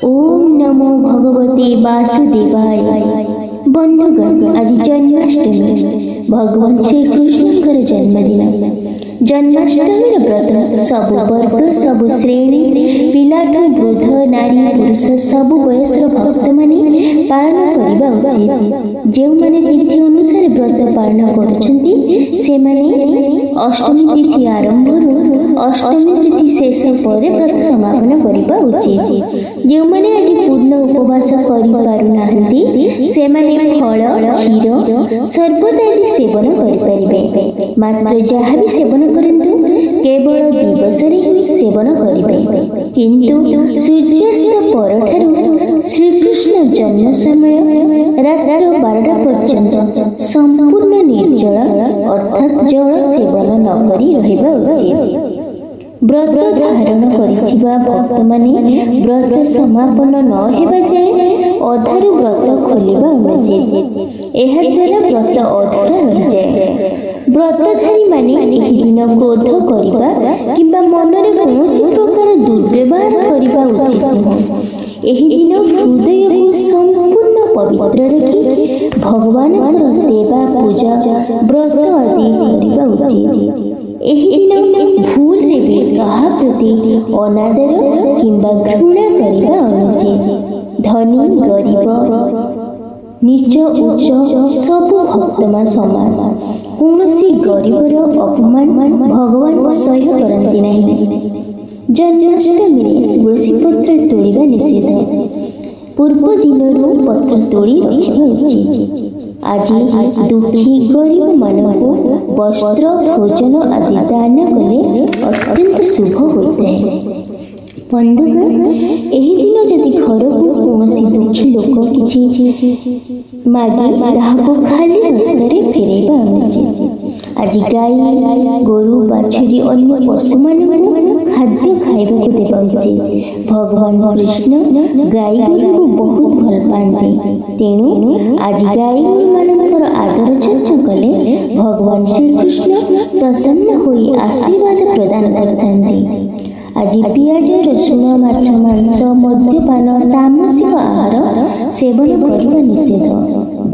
ओम नमो भगवते वासुदेवाय। बंधुगण आज जन्माष्टमी भगवान श्री कृष्णଙ୍କର जन्मदिन। जन्माष्टमी व्रत सब वर्ग सब श्रेणी पिलाठू वृद्ध नारी पुरुष सब बयसर भक्त माने पालन करबा उचित। जो माने तिथि अनुसार व्रत पालन करुछंती से माने अष्टमी तिथि आरंभ अष्टमी तिथि शेष पर व्रत समापन करबा उचित। जो माने आज पूर्ण उपवास करि पारु नाहंती से माने फल क्षीर सर्वदा आदि सेवन करि परिबे। मात्र जहाँ भी सेवन करंतु केवल दिवस ही सेवन करिबे। किंतु सूर्यास्त परठारु श्रीकृष्ण जन्म समय रात्र 12टा पर्यंत संपूर्ण निर्जल अर्थात जल सेवन न करी रहिबा उचित। व्रत धारण करिथिबा भक्त माने व्रत समापन न हेबा जाय अधारु व्रत खोलिबा अनुचित। एहा द्वारा व्रत अधूरा रहि जाय। व्रतधारी माने एही दिन क्रोध करिबा किंबा मनरे कौनसी प्रकार दुर्व्यवहार करिबा उचित नुह। एही दिन हृदय को संपूर्ण पवित्र रखी भगवानଙ୍କର सेवा पूजा व्रत आदि करिबा उचित। एही दिन भूल रे भी कहा प्रति अनादर किंबा घृणा करिबा अनुचित। धनी गरीब नीच उच्च सब भक्तमान समान। कौनसी गरीबर अपमान भगवान सह्य करती नहीं। जन्माष्टमी तुलसी पत्र तोड़िबा निषेध। पूर्व दिनरू पत्र तोड़ी रखिबा उचित। आज दुखी गरीब मानकु वस्त्र भोजन आदि दान कले अत्यंत शुभ होइଥାଏ। बंधुगण एही दिन जदि घर को कौनसी दुखी लोक किछि मागे ताहाको खाली हस्तरे फेरेबा अनुचित। आज गाई गोरु बाछुरी अन्य पशु मानकु खाद्य खाइबाकु देबा उचित। भगवान कृष्ण गाई गोरु को बहुत भल पाते। तेणु आज गाई गोरु मानकर आदर चर्चा कले भगवान श्री कृष्ण प्रसन्न होई आशीर्वाद प्रदान करथांती। आज पियाज रसुण माछ मांस मद्यपान तामसिक आहार सेवन करने निषेध।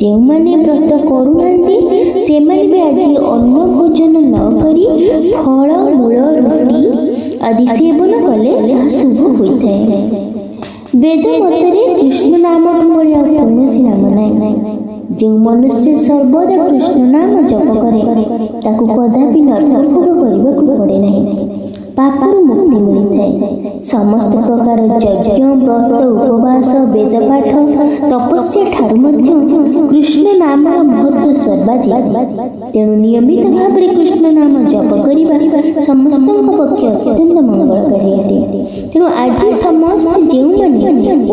जो माने व्रत करुनांती से माने भी आज अन्न भोजन न करी फल मूल रोटी आदि सेवन कले शुभ होइଥାଏ। वेद मतरे कृष्ण नाम भली कौनसी नाम नहीं। जो मनुष्य सर्वदा कृष्ण नाम जप करे ताकू कदापि नरक भोग करबाकू पड़े नहीं। पापरू मुक्ति मिलता। समस्त प्रकार यज्ञ व्रत उपवास वेदपाठ तपस्या ठारू मध्य कृष्ण नाम महत्व सर्वाधिक। तेणु नियमित भाव कृष्ण नाम जप करिबा समस्त पक्ष अत्यंत मंगलकारी अटे। तेणु आज समस्त जो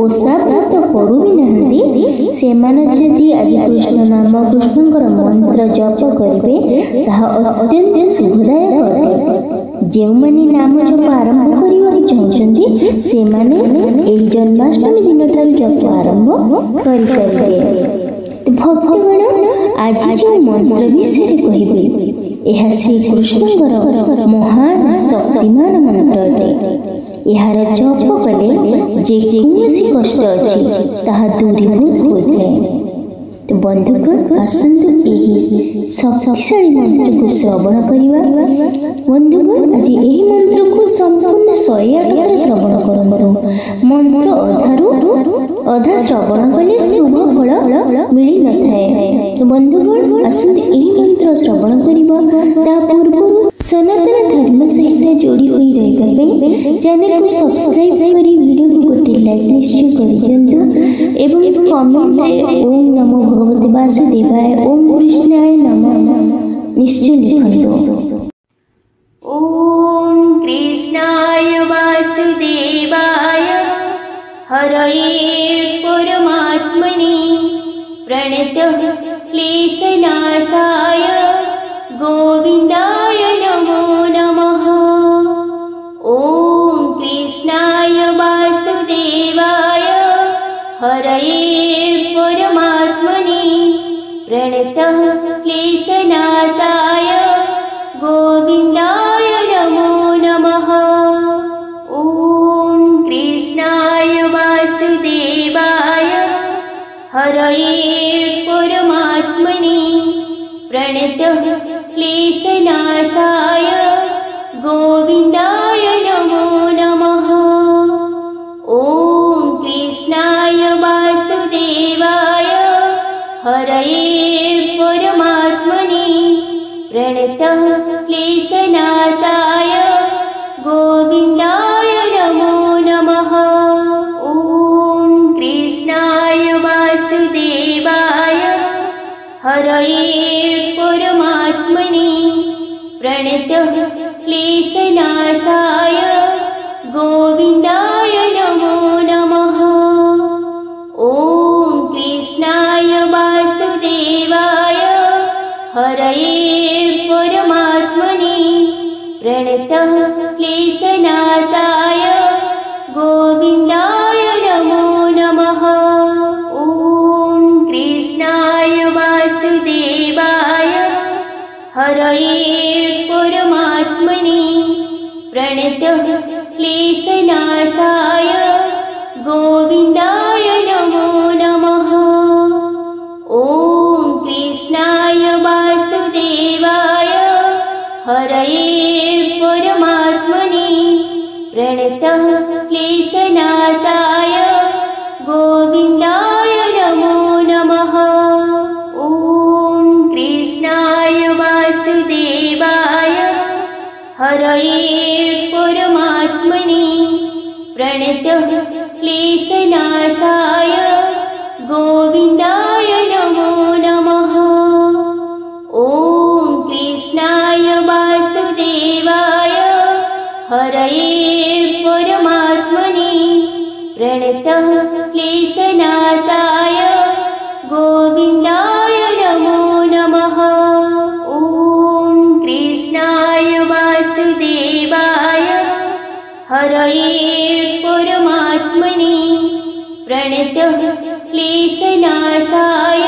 ओषा व्रत करू भी नाहंती सेमाने यदि आज कृष्ण नाम कृष्णଙ୍କର मंत्र जप करिवे ताहा अत्यंत शुभदायक अटे। जो माने नाम जप आरंभ करने चाहते से माने एही जन्माष्टमी दिन ठारू जप आरंभ करें। भक्तगण आज जो मंत्र विषय कहबे यह श्री कृष्णଙ୍କର महान शक्तिमान मंत्र अटे। यार जप कले जे कौनसी कष्ट अछि ताहा दूरीभूत होइଥାଏ। तो बंधुगण आसंतु यही शक्तिशाली मंत्र को श्रवण करिवा। बंधुगण आज यही मंत्र को संपूर्ण 108 बार श्रवण करंतु। मंत्र अधा श्रवण कले शुभ फल मिली न थाए। तो बंधुगण आसंतु यही मंत्र श्रवण करिवा। ता पूर्व सनातन धर्म सहित जोड़ी होई रहिबा चैनल को सब्सक्राइब करी वीडियो को गोटे लाइक निश्चय करि दियंतु एवं कमेंट रे ओम नमो भगवते वासुदेवाय ओम कृष्णाय नमः निश्चय लिखंतु। ओम कृष्णाय वासुदेवाय हरये परमात्मने प्रणतः क्लेशनाशाय गोविन्दाय नमो नमः। ओम कृष्णाय वासुदेवाय हरये परमात्मने प्रणतः क्लेशनाशाय गोविन्दाय नमो नमः। ओम कृष्णाय वासुदेवाय हरये परमात्मने प्रणतः क्लेशनाशाय गोविन्दाय नमो नमः। ॐ कृष्णाय वासुदेवाय हरये परमात्मने प्रणतः क्लेशनाशाय गोविन्दाय नमो नमः। ॐ कृष्णाय वासुदेवाय हरये परमात्मने प्रणतः क्लेशनाशाय गोविन्दाय नमो नमः। ॐ कृष्णाय वासुदेवाय हरये परमात्मने प्रणतः क्लेशनाशाय गोविन्दाय नमो नमः। ॐ कृष्णाय वासुदेवाय हरये परमात्मने प्रणतः क्लेशनाशाय गोविन्दाय नमो नमः। ॐ कृष्णाय वासुदेवाय हरये परमात्मने प्रणतः क्लेशनाशाय गोविन्दाय नमो नमः। ॐ कृष्णाय वासुदेवाय हरये परमात्मने प्रणतः क्लेशनाशाय गोविन्दाय नमो नमः। ॐ कृष्णाय वासुदेवाय हरये परमात्मने प्रणतः क्लेशनाशाय गोविन्दाय नमो नमः। ॐ कृष्णाय वासुदेवाय हरये परमात्मने प्रणतः क्लेशनाशाय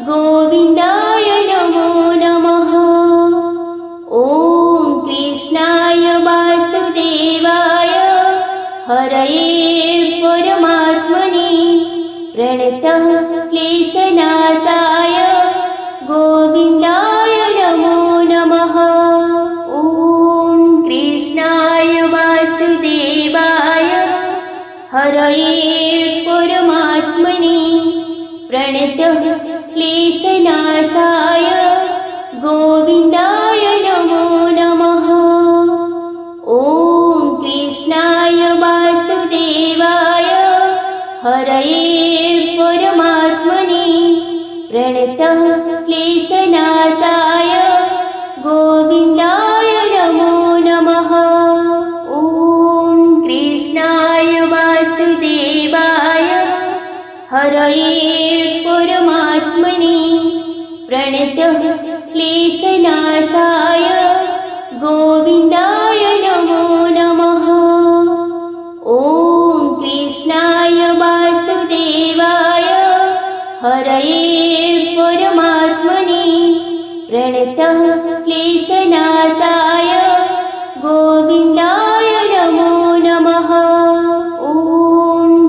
गोविन्दाय नमो नमः। ॐ कृष्णाय वासुदेवाय हरये परमात्मने प्रणतः क्लेशनाशाय गोविन्दाय नमो नमः। ॐ कृष्णाय वासुदेवाय हरये परमात्मने प्रणतः क्लेशनाशाय गोविन्दाय नमो नमः। ॐ कृष्णाय वासुदेवाय हरये परमात्मने प्रणतः क्लेशनाशाय गोविन्दाय नमो नमः। ॐ कृष्णाय वासुदेवाय हरये परमात्मने प्रणतः क्लेशनाशाय गोविन्दाय नमो नमः। ॐ कृष्णाय वासुदेवाय हरये परमात्मने प्रणतः क्लेशनाशाय गोविन्दाय नमो नमः। ॐ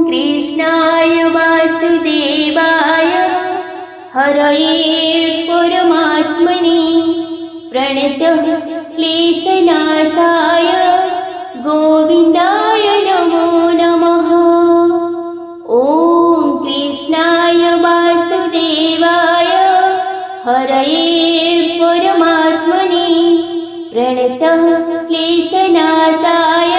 कृष्णाय वासुदेवाय हरये परमात्मने प्रणतः क्लेशनाशाय गोविन्दाय नमो नमः। ॐ कृष्णाय वासुदेवाय हरये परमात्मने प्रणतः क्लेशनाशाय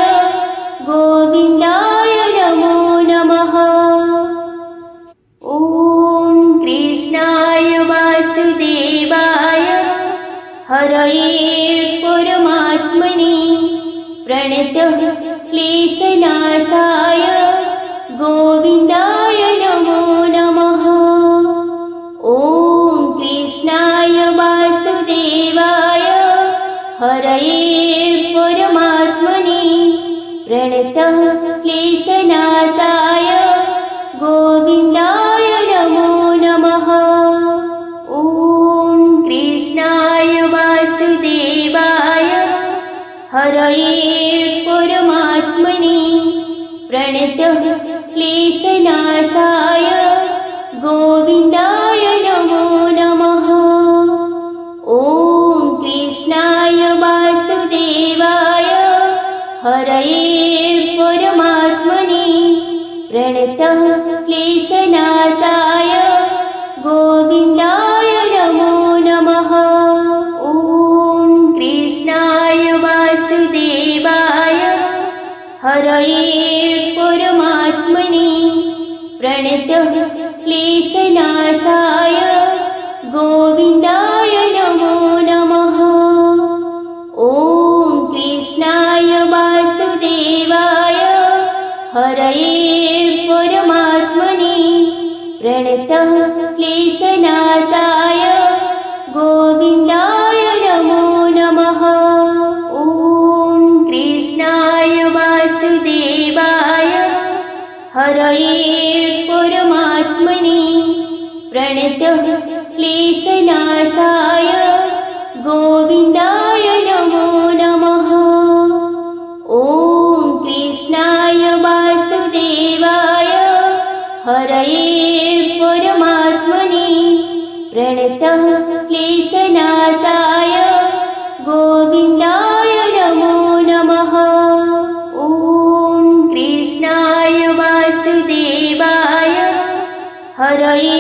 गोविन्दाय नमो नमः। ॐ कृष्णाय वासुदेवाय हरये परमात्मने प्रणतः क्लेशनाशाय गोविन्दाय नमो नमः। ॐ कृष्णाय वासुदेवाय हरये परमात्मने प्रणतः क्लेशनाशाय गोविन्दाय नमो नमः। ॐ कृष्णाय वासुदेवाय हरये परमात्मने प्रणतः क्लेशनाशाय गोविन्दाय नमो नमः। ॐ कृष्णाय वासुदेवाय हरये परमात्मने प्रणतः क्लेशनाशाय गोविन्दाय नमो नमः। ॐ कृष्णाय वासुदेवाय हरये परमात्मने प्रणतः क्लेशनाशाय गोविन्दाय नमो नमः। ॐ कृष्णाय वासुदेवाय हरये परमात्मने प्रणतः क्लेशनाशाय गोविन्दाय नमो नमः। ॐ कृष्णाय वासुदेवाय हरये परमात्मने प्रणतः क्लेशनाशाय गोविन्दाय नमो नमः। ॐ कृष्णाय वासुदेवाय हरये परमात्मने प्रणतः क्लेशनाशाय गोविन्दाय नमो नमः। ॐ कृष्णाय वासुदेवाय हरये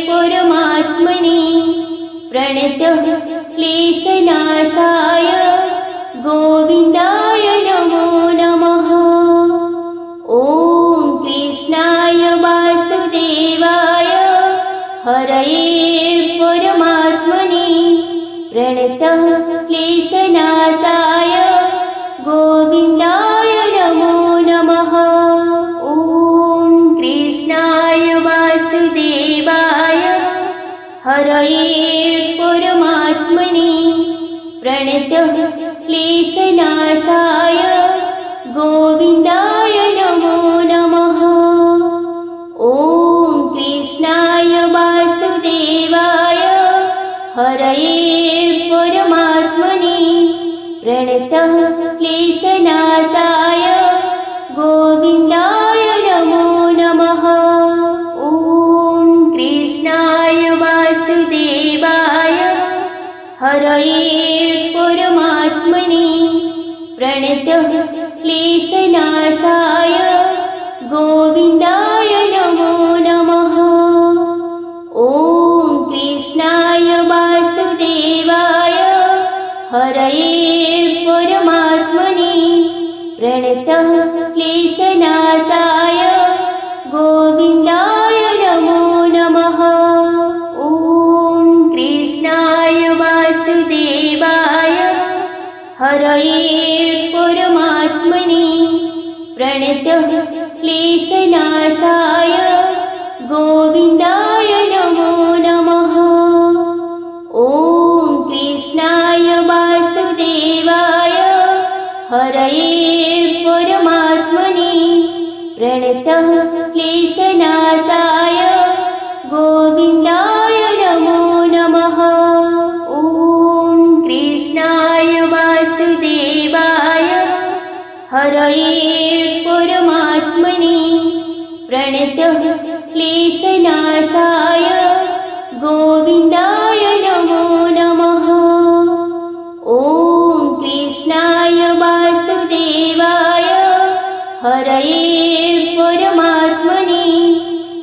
परमात्मने प्रणतः क्लेशनाशाय गोविन्दाय नमो नमः। ॐ कृष्णाय वासुदेवाय हरये परमात्मने प्रणतः क्लेशनाशाय गोविन्दाय नमो नमः। ॐ कृष्णाय वासुदेवाय हरये परमात्मने प्रणतः क्लेशनाशाय गोविन्दाय नमो नमः। ॐ कृष्णाय वासुदेवाय हरये परमात्मने प्रणतः क्लेशनाशाय गोविन्दाय नमो नमः। ॐ कृष्णाय वासुदेवाय हरये परमात्मने प्रणतः क्लेशनाशाय गोविन्दाय नमो नमः। ॐ कृष्णाय वासुदेवाय हरये परमात्मने प्रणतः क्लेशनाशाय गोविन्दाय नमो नमः। ॐ कृष्णाय वासुदेवाय हरये परमात्मने प्रणतः क्लेशनाशाय गोविन्दाय नमो नमः। ॐ कृष्णाय वासुदेवाय हरये परमात्मने प्रणतः क्लेशनाशाय गोविन्दाय नमो नमः। ॐ कृष्णाय वासुदेवाय हरये परमात्मने प्रणतः क्लेशनाशाय गोविन्दाय नमो नमः। ॐ कृष्णाय वासुदेवाय हरये परमात्मने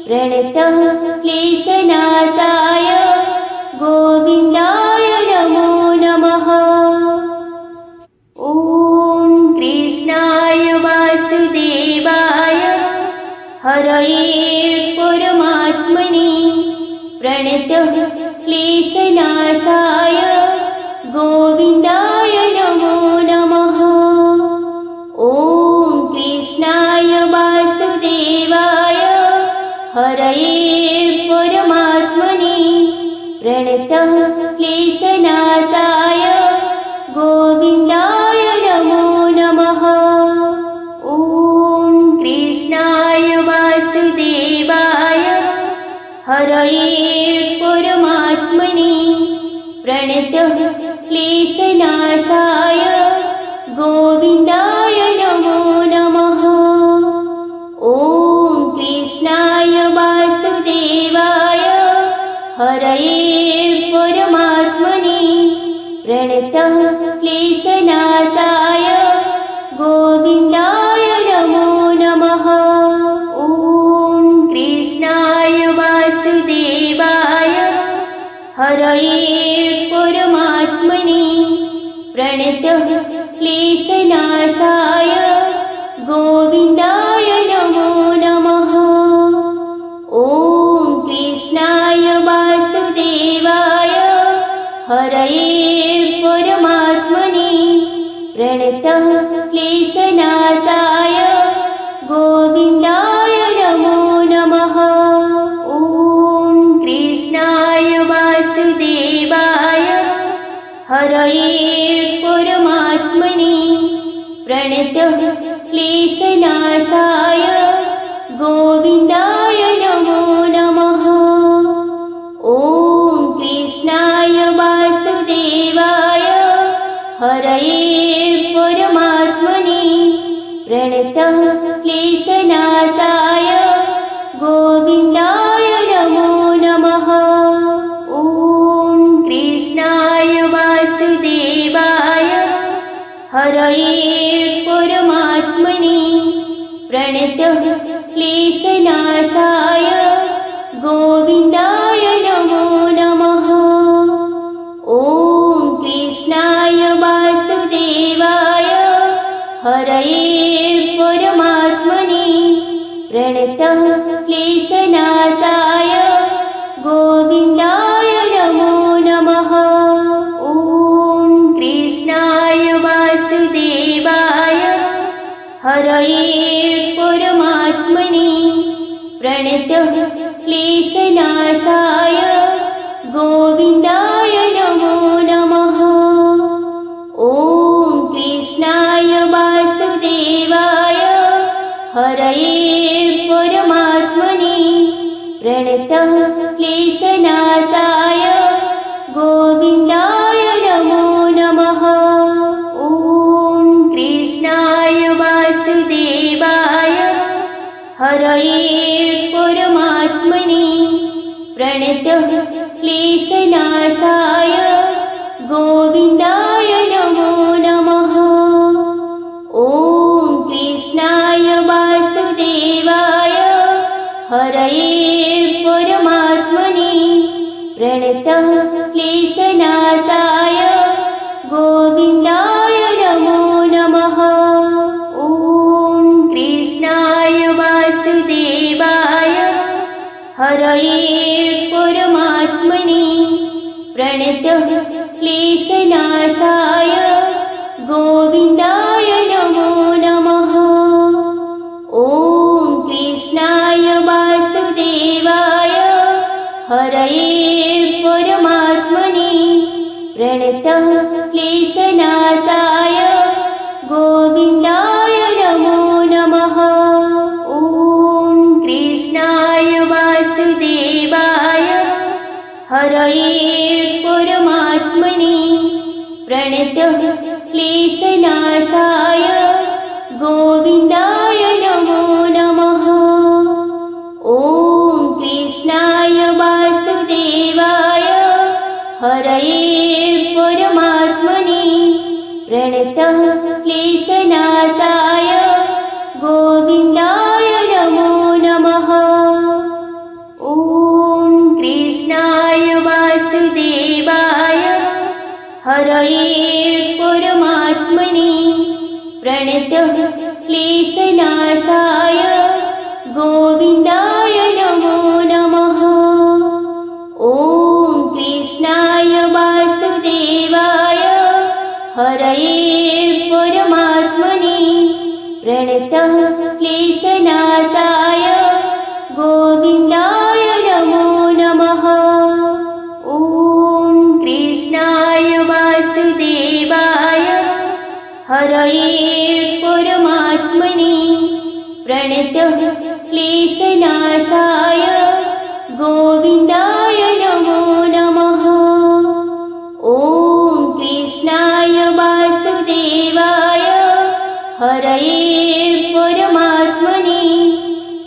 प्रणतः क्लेशनाशाय गोविन्दाय नमो नमः। ॐ कृष्णाय वासुदेवाय हरये परमात्मने प्रणतः क्लेशनाशाय गोविन्दाय नमो नमः। ॐ कृष्णाय वासुदेवाय हरये परमात्मने प्रणतः क्लेशनाशाय गोविन्दाय नमो नमः। ॐ कृष्णाय वासुदेवाय हरये परमात्मने प्रणतः क्लेशनाशाय गोविन्दाय नमो नमः। ॐ कृष्णाय वासुदेवाय हरये परमात्मने प्रणतः क्लेशनाशाय गोविन्दाय नमो नमः। ॐ कृष्णाय वासुदेवाय हरये परमात्मने प्रणतः क्लेशनाशाय गोविन्दाय नमो नमः। ॐ कृष्णाय वासुदेवाय हरये परमात्मने प्रणतः क्लेशनाशाय गोविन्दाय नमो नमः। ॐ कृष्णाय वासुदेवाय हरये परमात्मने प्रणतः क्लेशनाशाय गोविन्दाय नमो नमः। ॐ कृष्णाय वासुदेवाय हरये परमात्मने प्रणतः क्लेशनाशाय गोविन्दाय नमो नमः। ॐ कृष्णाय वासुदेवाय हरये परमात्मने प्रणतः क्लेशनाशाय गोविन्दाय नमो नमः। ॐ कृष्णाय वासुदेवाय हरये परमात्मने प्रणतः क्लेशनाशाय गोविन्दाय नमो नमः। ॐ कृष्णाय वासुदेवाय हरये परमात्मने प्रणतः क्लेशनाशाय गोविन्दाय नमो नमः। ॐ कृष्णाय वासुदेवाय हरये परमात्मने प्रणतः क्लेशनाशाय गोविन्दाय नमो नमः। ॐ कृष्णाय वासुदेवाय हरये परमात्मने प्रणतः क्लेशनाशाय गोविन्दाय नमो नमः। ॐ कृष्णाय वासुदेवाय हरये परमात्मने प्रणतः क्लेशनाशाय गोविन्दाय नमो नमः। ॐ कृष्णाय वासुदेवाय हरये परमात्मने प्रणतः क्लेशनाशाय गोविन्दाय नमो नमः। ॐ कृष्णाय वासुदेवाय हरये परमात्मने प्रणतः क्लेशनाशाय गोविन्दाय नमो नमः। ॐ कृष्णाय वासुदेवाय हरये परमात्मने प्रणतः क्लेशनाशाय गोविन्दाय नमो नमः। ॐ कृष्णाय वासुदेवाय हरये परमात्मने प्रणतः क्लेशनाशाय गोविन्दाय नमो नमः। ॐ कृष्णाय वासुदेवाय हरये परमात्मने प्रणतः क्लेशनाशाय गोविन्दाय नमो नमः। ॐ कृष्णाय वासुदेवाय हरये परमात्मने प्रणतः क्लेशनाशाय गोविन्दाय नमो नमः। ॐ कृष्णाय वासुदेवाय हरये परमात्मने प्रणतः क्लेशनाशाय गोविन्दाय नमो नमः। ॐ कृष्णाय वासुदेवाय हरये परमात्मने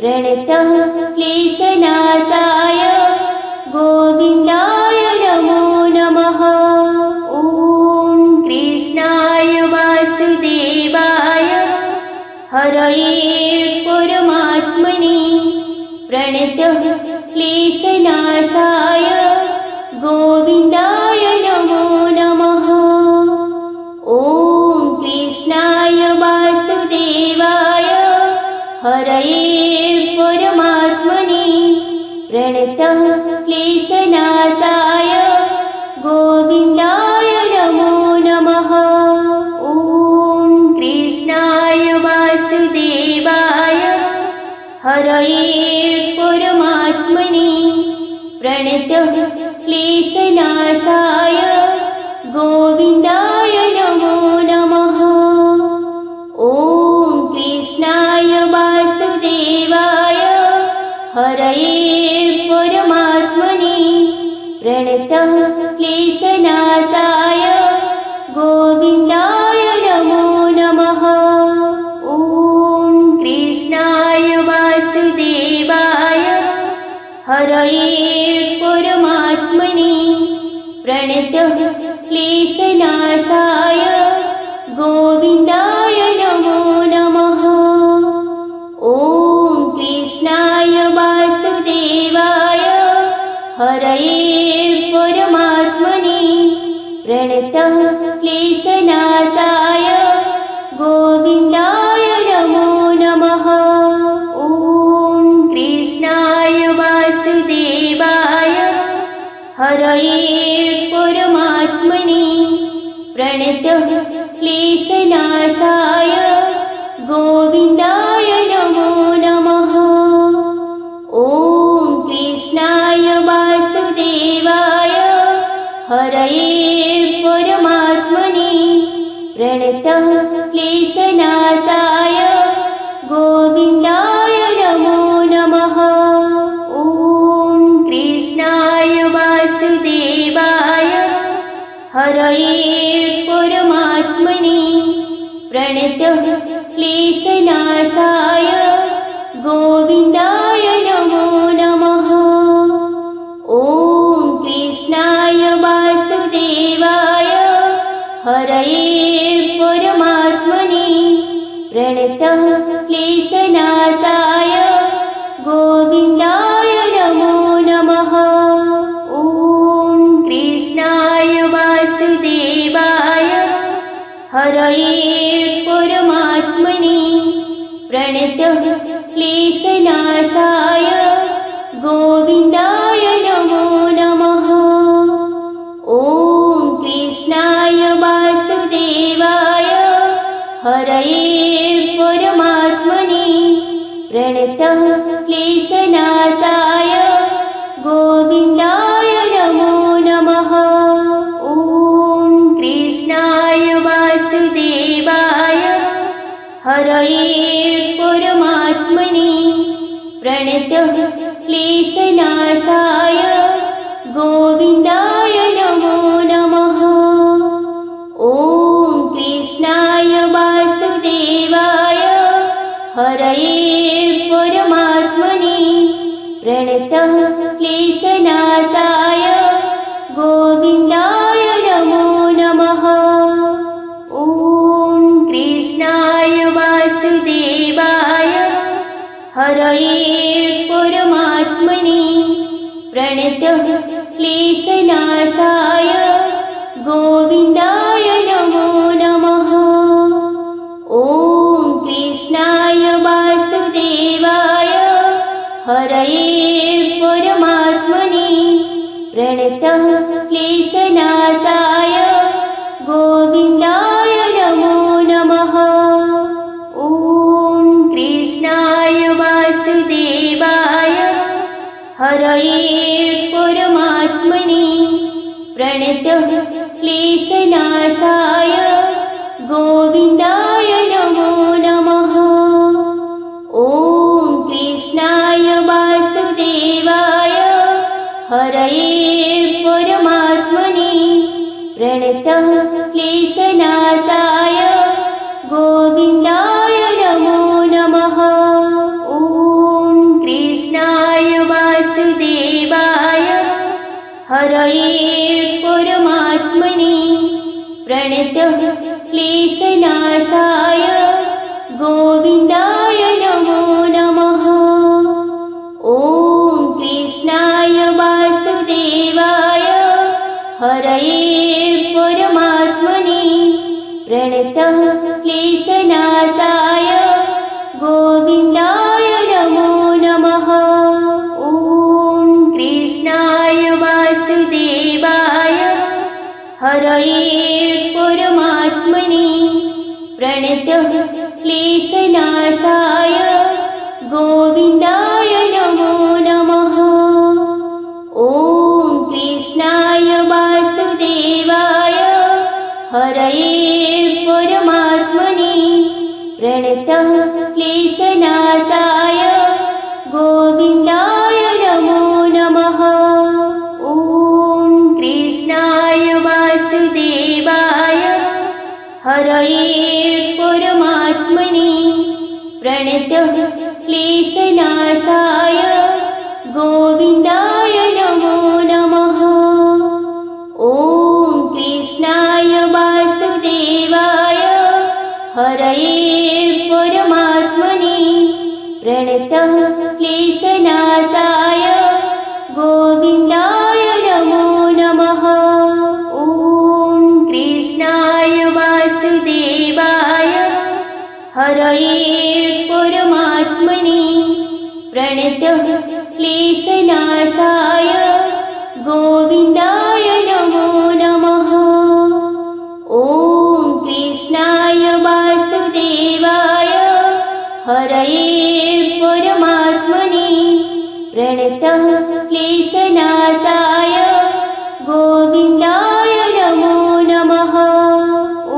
प्रणतः क्लेशनाशाय गोविन्दाय परमात्मने प्रणतः क्लेशनाशाय गोविन्दाय नमो नमः। ॐ कृष्णाय वासुदेवाय हरये परमात्मने प्रणतः क्लेशनाशाय गोविन्दाय नमो नमः। ॐ कृष्णाय वासुदेवाय हरये परमात्मने प्रणतः क्लेशनाशाय गोविन्दाय नमो नमः। ॐ कृष्णाय वासुदेवाय हरये परमात्मने प्रणतः क्लेशनाशाय गोविन्दाय नमो नमः। ॐ कृष्णाय वासुदेवाय हरये परमात्मने प्रणतः क्लेशनाशाय गोविन्दाय नमो नमः। ॐ कृष्णाय वासुदेवाय हरये परमात्मने प्रणतः क्लेशनाशाय गोविन्दाय नमो नमः। ॐ कृष्णाय वासुदेवाय हरये परमात्मने प्रणतः क्लेशनाशाय गोविन्दाय नमो नमः। ॐ कृष्णाय वासुदेवाय हरये परमात्मने प्रणतः क्लेशनाशाय गोविन्दाय नमो नमः। ॐ कृष्णाय वासुदेवाय हरये परमात्मने प्रणतः क्लेशनाशाय गोविन्दाय नमो नमः। ॐ कृष्णाय वासुदेवाय हरये परमात्मने प्रणतः क्लेशनाशाय गोविन्दाय नमो नमः। ॐ कृष्णाय वासुदेवाय हरये परमात्मने प्रणतः क्लेशनाशाय गोविन्दाय नमो नमः। ॐ कृष्णाय वासुदेवाय हरये परमात्मने प्रणतः क्लेशनाशाय गोविन्दाय नमो नमः। ॐ कृष्णाय वासुदेवाय हरये परमात्मने प्रणतः क्लेशनाशाय गोविन्दाय नमो नमः। ॐ कृष्णाय वासुदेवाय हरये परमात्मने प्रणतः क्लेशनाशाय गोविन्दाय नमो नमः। ॐ कृष्णाय वासुदेवाय हरये परमात्मने प्रणतः क्लेशनाशाय गोविन्दाय नमो नमः। ॐ कृष्णाय वासुदेवाय हरये परमात्मने प्रणतः क्लेशनाशाय गोविन्दाय नमो नमः। ॐ कृष्णाय वासुदेवाय हरये परमात्मने प्रणतः क्लेशनाशाय गोविन्दाय नमो नमः। ॐ कृष्णाय वासुदेवाय हरये परमात्मने प्रणतः क्लेशनाशाय गोविन्दाय नमो नमः। ॐ कृष्णाय वासुदेवाय हरये परमात्मने प्रणतः क्लेशनाशाय गोविन्दाय नमो नमः। गोविन्दाय नमो नमः। ॐ कृष्णाय वासुदेवाय हरये परमात्मने प्रणतः क्लेशनाशाय गोविन्दाय नमो नमः। ॐ कृष्णाय वासुदेवाय हरये परमात्मने प्रणतः क्लेशनाशाय गोविन्दाय नमो नमः। ॐ कृष्णाय वासुदेवाय हरये परमात्मने प्रणतः क्लेशनाशाय गोविन्दाय नमो नमः। ॐ कृष्णाय वासुदेवाय हरये परमात्मने प्रणतः क्लेशनाशाय गोविन्दाय नमो नमः।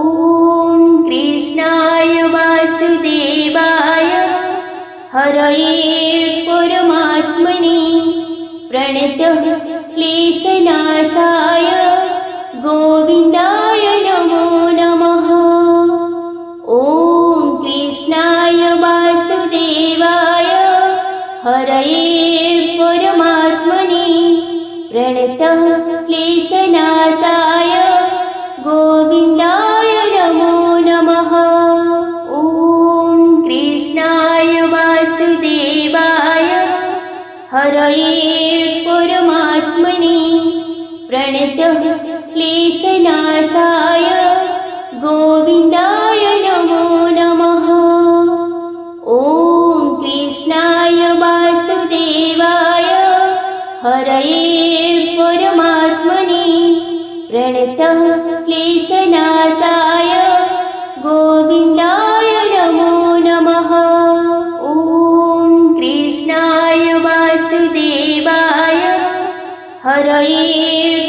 ॐ कृष्णाय वासुदेवाय हरये परमात्मने प्रणतः क्लेशनाशाय गोविन्दाय नमो नमः। ॐ कृष्णाय वासुदेवाय हरये परमात्मने प्रणतः क्लेशनाशाय गोविन्दाय नमो नमः। ॐ कृष्णाय वासुदेवाय हरये परमात्मने प्रणतः क्लेशनाशाय गोविन्दाय नमो नमः। ॐ कृष्णाय वासुदेवाय हरये परमात्मने प्रणतः क्लेशनाशाय गोविन्दाय नमो नमः। ॐ कृष्णाय वासुदेवाय हरये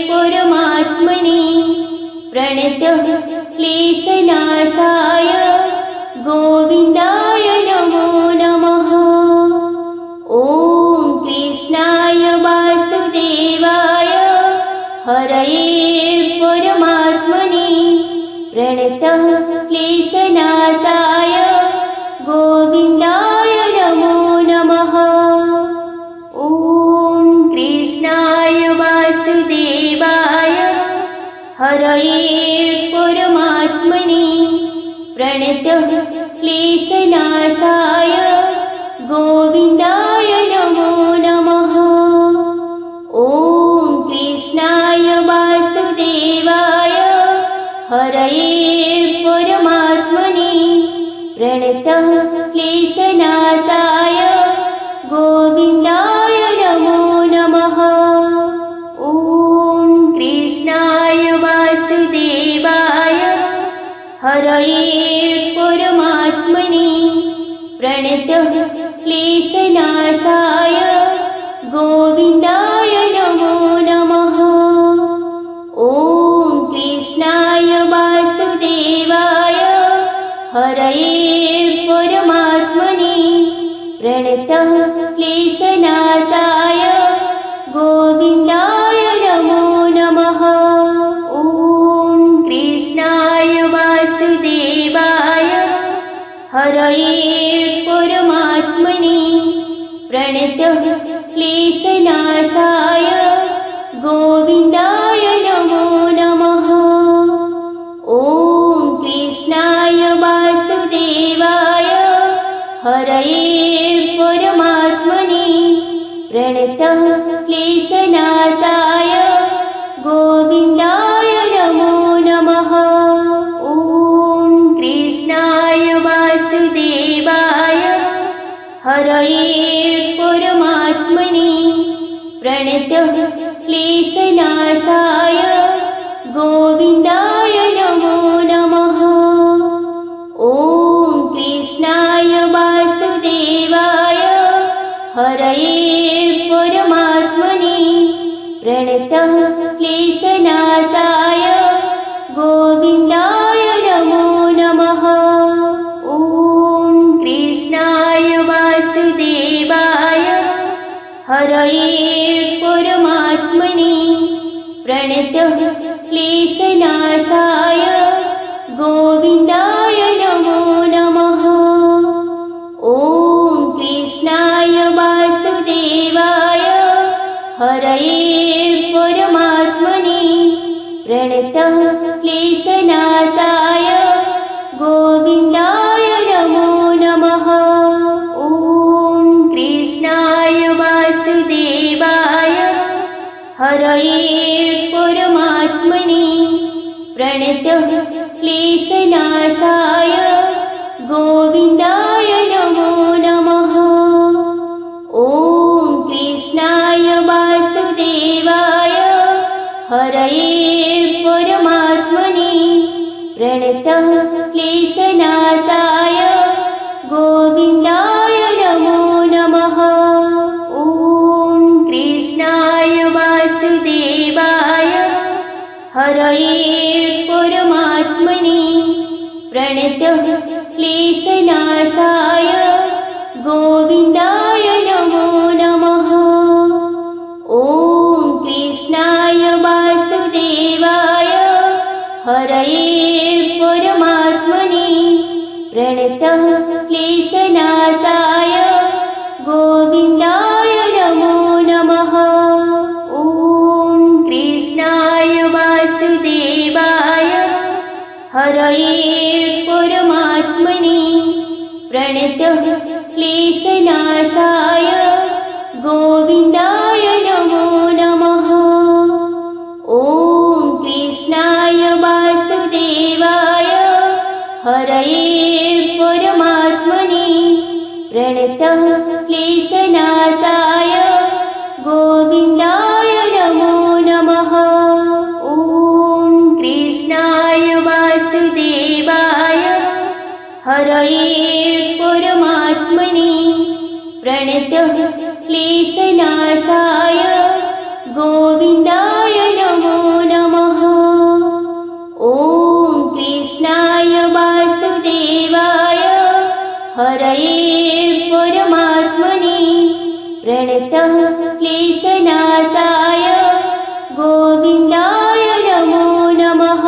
परमात्मने प्रणतः क्लेशनाशाय गोविन्दाय नमो नमः। ॐ कृष्णाय वासुदेवाय हरये परमात्मने प्रणतः क्लेशनाशाय गोविन्दाय नमो नमः। ॐ कृष्णाय वासुदेवाय हरये परमात्मने प्रणतः क्लेशनाशाय गोविन्दाय नमो नमः। ॐ कृष्णाय वासुदेवाय हरये परमात्मने प्रणतः क्लेशनाशाय गोविन्दाय नमो नमः। ॐ कृष्णाय वासुदेवाय हरये परमात्मने प्रणतः क्लेशनाशाय गोविन्दाय नमो नमः। ॐ कृष्णाय वासुदेवाय हरये परमात्मने प्रणतः क्लेशनाशाय गोविन्दाय नमो नमः। ॐ कृष्णाय वासुदेवाय हरये परमात्मने प्रणतः क्लेशनाशाय गोविन्दाय नमो नमः। ॐ कृष्णाय वासुदेवाय हरये परमात्मने प्रणतः क्लेशनाशाय गोविन्दाय नमो नमः। ॐ कृष्णाय वासुदेवाय हरये परमात्मने प्रणतः क्लेशनाशाय गोविन्दाय नमो नमः। ॐ कृष्णाय वासुदेवाय हरये परमात्मने प्रणतः क्लेशनाशाय गोविन्दाय नमो नमः। ॐ कृष्णाय वासुदेवाय हरये परमात्मने प्रणतः क्लेशनाशाय गोविन्दाय नमो नमः। ॐ कृष्णाय वासुदेवाय हरये परमात्मने प्रणतः क्लेशनाशाय गोविन्दाय नमो नमः। ॐ कृष्णाय वासुदेवाय हरये परमात्मने प्रणतः क्लेशनाशाय गोविन्दाय नमो नमः। ॐ कृष्णाय वासुदेवाय हरये परमात्मने प्रणतः क्लेशनाशाय गोविन्दाय नमो नमः। ॐ कृष्णाय वासुदेवाय हरये परमात्मने प्रणतः क्लेशनाशाय गोविन्दाय नमो नमः। ॐ कृष्णाय वासुदेवाय हरये परमात्मने प्रणतः क्लेशनाशाय गोविन्दाय नमो नमः। ॐ कृष्णाय वासुदेवाय हरये परमात्मने प्रणतः क्लेशनाशाय गोविन्दाय नमो नमः। ॐ कृष्णाय वासुदेवाय हरये परमात्मने प्रणतः क्लेशनाशाय गोविन्दाय नमो नमः। ॐ कृष्णाय वासुदेवाय हरये परमात्मने प्रणतः क्लेशनाशाय गोविन्दाय नमो नमः। ॐ कृष्णाय वासुदेवाय हरये परमात्मने प्रणतः क्लेशनाशाय गोविन्दाय नमो नमः।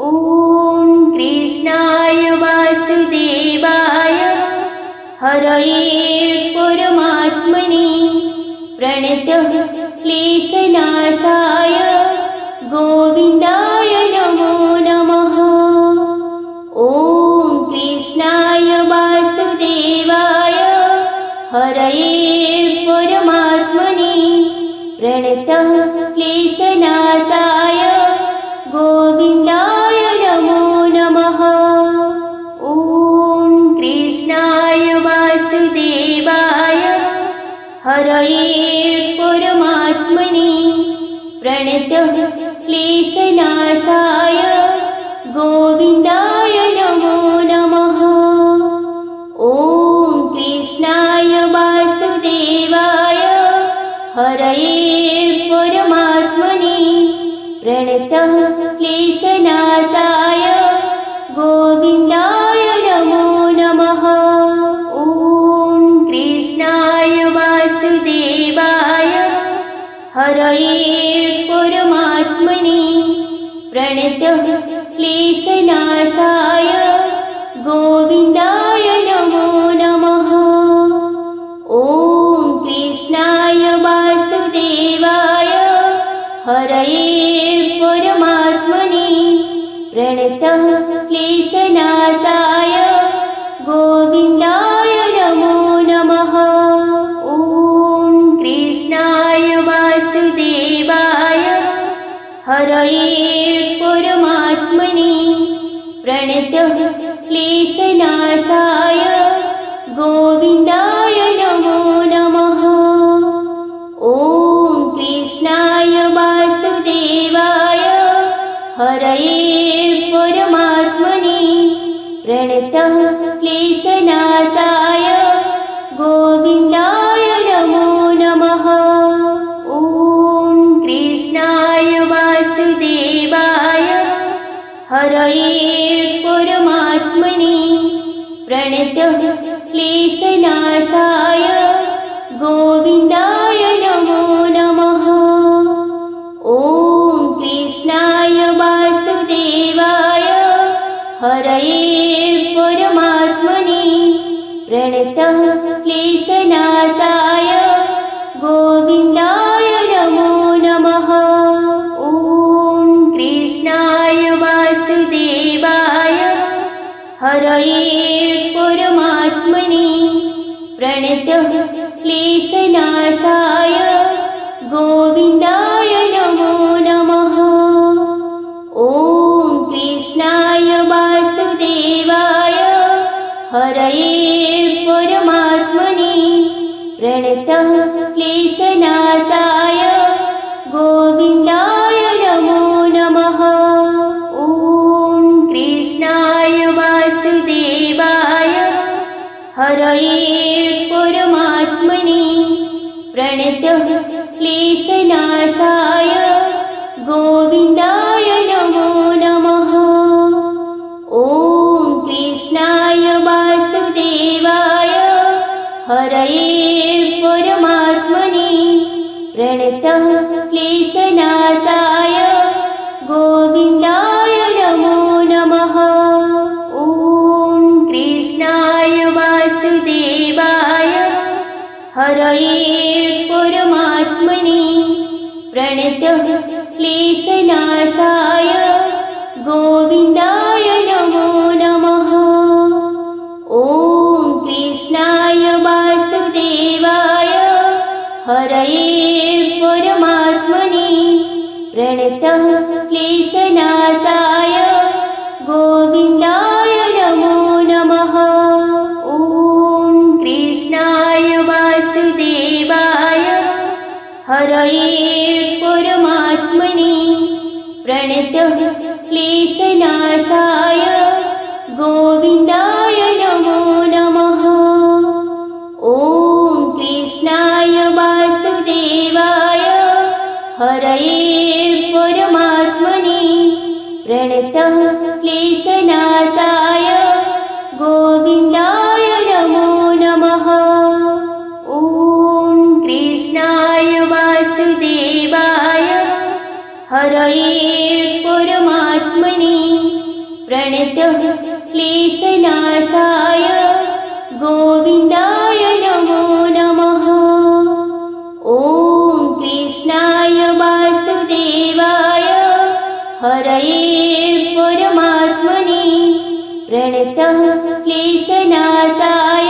ॐ कृष्णाय वासुदेवाय हरये परमात्मने प्रणतः क्लेशनाशाय गोविन्दाय नमो नमः। ॐ कृष्णाय वासुदेवाय हरये परमात्मने प्रणतः क्लेशनाशाय गोविन्दाय नमो नमः। ॐ कृष्णाय वासुदेवाय हरये परमात्मने प्रणतः क्लेशनाशाय गोविन्दाय नमो नमः। ॐ कृष्णाय वासुदेवाय हरये परमात्मने प्रणतः क्लेशनाशाय गोविन्दाय नमो नमः। ॐ कृष्णाय वासुदेवाय हरये परमात्मने प्रणतः क्लेशनाशाय गोविन्दाय नमो नमः। ॐ कृष्णाय वासुदेवाय हरये परमात्मने प्रणतः क्लेशनाशाय गोविन्दाय नमो नमः। ॐ कृष्णाय वासुदेवाय हरये परमात्मने प्रणतः क्लेशनाशाय गोविन्दाय नमो नमः। ॐ कृष्णाय वासुदेवाय हरये परमात्मने प्रणतः क्लेशनाशाय गोविन्दाय नमो नमः। ॐ कृष्णाय वासुदेवाय हरये परमात्मने प्रणतः क्लेशनाशाय गोविन्दाय नमो नमः। ॐ कृष्णाय वासुदेवाय हरये परमात्मने प्रणतः क्लेशनाशाय गोविन्दाय नमो नमः। ॐ कृष्णाय वासुदेवाय हरये परमात्मने प्रणतः क्लेशनाशाय गोविन्दाय नमो नमः। ॐ कृष्णाय वासुदेवाय हरये परमात्मने प्रणतः क्लेशनाशाय गोविन्दाय नमो नमः। ॐ कृष्णाय वासुदेवाय हरये परमात्मने प्रणतः क्लेशनाशाय गोविन्दाय नमो नमः। ॐ कृष्णाय वासुदेवाय हरये परमात्मने प्रणतः क्लेशनाशाय गोविन्दाय नमो नमः। ॐ कृष्णाय वासुदेवाय हरये परमात्मने प्रणतः क्लेशनाशाय गोविन्दाय नमो नमः। ॐ कृष्णाय वासुदेवाय हरये परमात्मने प्रणतः क्लेशनाशाय गोविन्दाय नमो नमः। ॐ कृष्णाय वासुदेवाय हरये परमात्मने प्रणतः क्लेशनाशाय गोविन्दाय नमो नमः। ॐ कृष्णाय वासुदेवाय हरये परमात्मने प्रणतः क्लेशनाशाय गोविन्दाय नमो नमः। ॐ कृष्णाय वासुदेवाय हरये परमात्मने प्रणतः क्लेशनाशाय गोविन्दाय नमो नमः। ॐ कृष्णाय वासुदेवाय हरये परमात्मने प्रणतः क्लेशनाशाय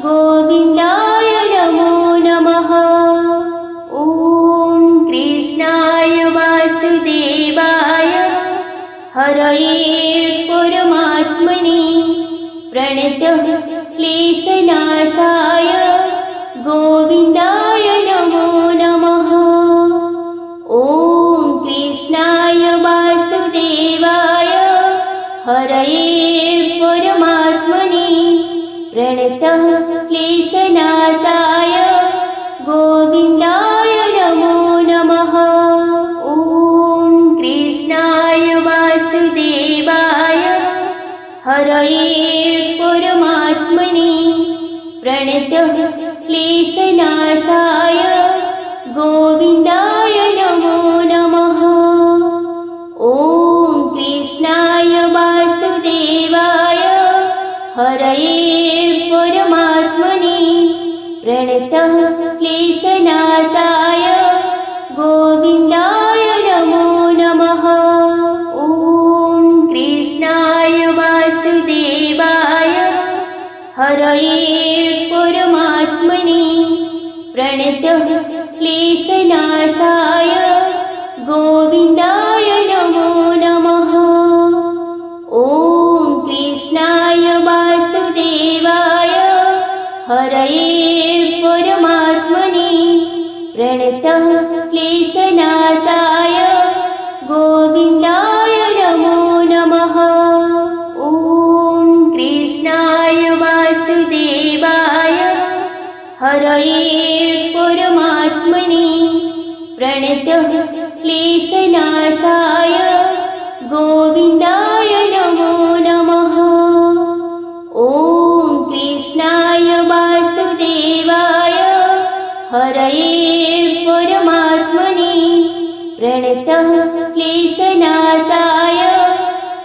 गोविन्दाय नमो नमः। ॐ कृष्णाय वासुदेवाय हरये परमात्मने प्रणतः क्लेशनाशाय गोविन्दाय नमो नमः। ॐ कृष्णाय वासुदेवाय हरये परमात्मने प्रणतः क्लेशनाशाय गोविन्दाय नमो नमः। ॐ कृष्णाय वासुदेवाय हरये परमात्मने प्रणतः क्लेशनाशाय गोविन्दाय नमो नमः। ॐ कृष्णाय वासुदेवाय हरये परमात्मने प्रणतः क्लेशनाशाय गोविन्दाय नमो नमः। ॐ कृष्णाय वासुदेवाय हरये परमात्मने प्रणतः क्लेशनाशाय गोविन्दाय नमो नमः। ॐ कृष्णाय वासुदेवाय हरये परमात्मने प्रणतः क्लेशनाशाय गोविन्दाय नमो नमः। ॐ कृष्णाय वासुदेवाय हरये परमात्मने प्रणतः क्लेशनाशाय गोविन्दाय नमो नमः। ॐ कृष्णाय वासुदेवाय हरये परमात्मने प्रणतः क्लेशनाशाय